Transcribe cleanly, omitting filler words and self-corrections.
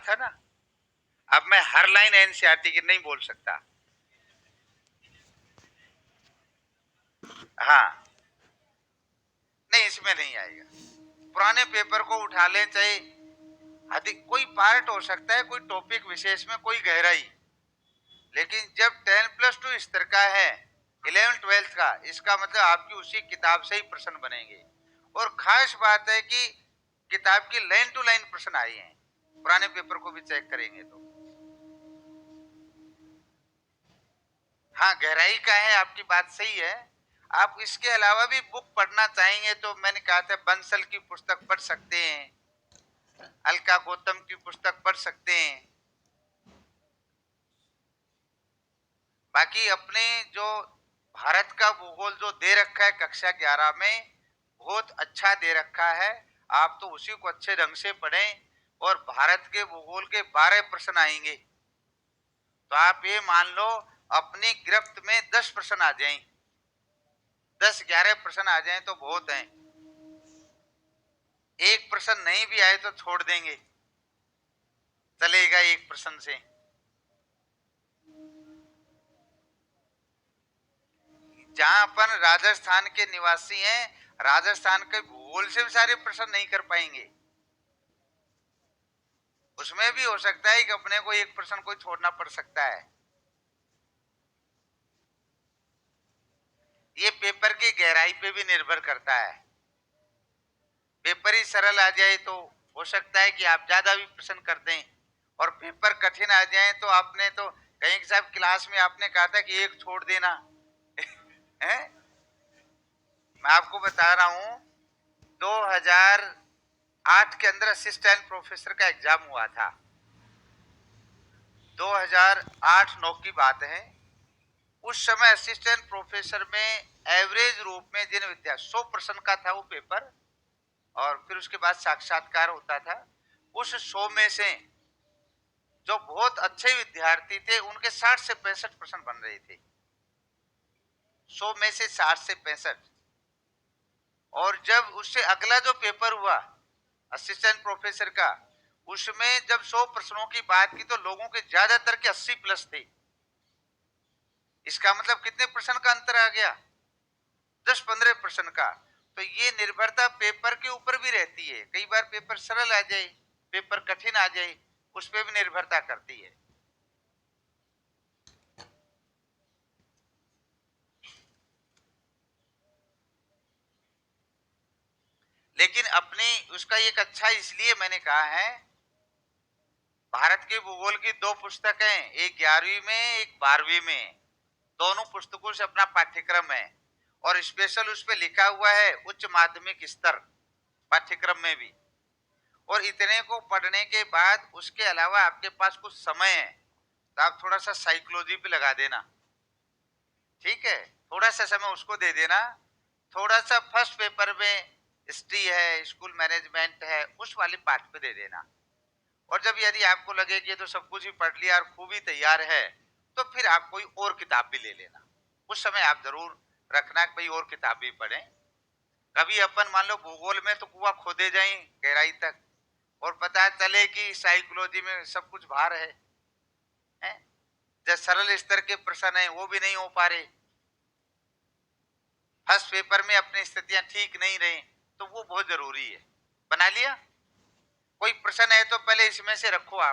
था ना। अब मैं हर लाइन एनसीईआरटी की नहीं बोल सकता। हाँ, नहीं इसमें नहीं आएगा। पुराने पेपर को उठा लें, चाहे अधिक कोई पार्ट हो सकता है, कोई टॉपिक विशेष में कोई गहराई, लेकिन जब 10+2 स्तर का है, 11th-12th का, इसका मतलब आपकी उसी किताब से ही प्रश्न बनेंगे। और खास बात है कि किताब की लाइन टू लाइन प्रश्न आए हैं, पुराने पेपर को भी चेक करेंगे तो। हाँ, गहराई का है, आपकी बात सही है। आप इसके अलावा भी बुक पढ़ना चाहेंगे तो मैंने कहा था बंसल की पुस्तक पढ़ सकते हैं, अलका गौतम की पुस्तक पढ़ सकते हैं। बाकी अपने जो भारत का भूगोल जो दे रखा है कक्षा 11 में, बहुत अच्छा दे रखा है। आप तो उसी को अच्छे ढंग से पढ़ें और भारत के भूगोल के 12 प्रश्न आएंगे तो आप ये मान लो अपनी गिरफ्त में 10 प्रश्न आ जाएं, 10-11 प्रश्न आ जाएं तो बहुत हैं। एक प्रश्न नहीं भी आए तो छोड़ देंगे, चलेगा एक प्रश्न से। जहां अपन राजस्थान के निवासी हैं, राजस्थान के भूगोल से भी सारे प्रश्न नहीं कर पाएंगे। उसमें भी हो सकता है कि अपने को एक प्रश्न कोई छोड़ना पड़ सकता है। ये पेपर की गहराई पे भी निर्भर करता है। पेपर ही सरल आ जाए तो हो सकता है कि आप ज्यादा भी प्रश्न कर दें, और पेपर कठिन आ जाए तो आपने तो कहीं साहब क्लास में आपने कहा था कि एक छोड़ देना है। मैं आपको बता रहा हूं 2008 के अंदर असिस्टेंट प्रोफेसर का एग्जाम हुआ था। 2008-9 की बात है। उस समय असिस्टेंट प्रोफेसर में एवरेज रूप में जिन विद्या 100 प्रश्न का था वो पेपर, और फिर उसके बाद साक्षात्कार होता था। उस 100 में से जो बहुत अच्छे विद्यार्थी थे उनके 60 से 65 प्रश्न बन रहे थे, 100 में से 60 से 65। और जब उससे अगला जो पेपर हुआ असिस्टेंट प्रोफेसर का, उसमें जब 100 प्रश्नों की बात की तो लोगों के ज्यादातर के 80+ थे। इसका मतलब कितने प्रश्न का अंतर आ गया? 10-15 प्रश्न का। तो ये निर्भरता पेपर के ऊपर भी रहती है। कई बार पेपर सरल आ जाए, पेपर कठिन आ जाए, उस पर भी निर्भरता करती है। लेकिन अपनी उसका एक अच्छा इसलिए मैंने कहा है, भारत के भूगोल की 2 पुस्तकें, एक 11वीं में एक 12वीं में, दोनों पुस्तकों से अपना पाठ्यक्रम है, और स्पेशल उस पर लिखा हुआ है उच्च माध्यमिक स्तर पाठ्यक्रम में भी। और इतने को पढ़ने के बाद उसके अलावा आपके पास कुछ समय है तो आप थोड़ा सा साइकोलॉजी पे लगा देना, ठीक है, थोड़ा सा समय उसको दे देना। थोड़ा सा फर्स्ट पेपर में हिस्ट्री है, स्कूल मैनेजमेंट है, उस वाले पार्ट पे दे देना। और जब यदि आपको लगे कि ये तो सब कुछ ही पढ़ लिया और खूब ही तैयार है, तो फिर आप कोई और किताब भी ले लेना। उस समय आप जरूर रखना कि भाई और किताब भी पढ़ें। कभी अपन मान लो भूगोल में तो कुआं खोदे जाएं गहराई तक, और पता चले कि साइकोलॉजी में सब कुछ बाहर है? जो सरल स्तर के प्रश्न है वो भी नहीं हो पा रहे, फर्स्ट पेपर में अपनी स्थितियां ठीक नहीं रही, तो वो बहुत जरूरी है। बना लिया? कोई प्रश्न है तो पहले इसमें से रखो आप।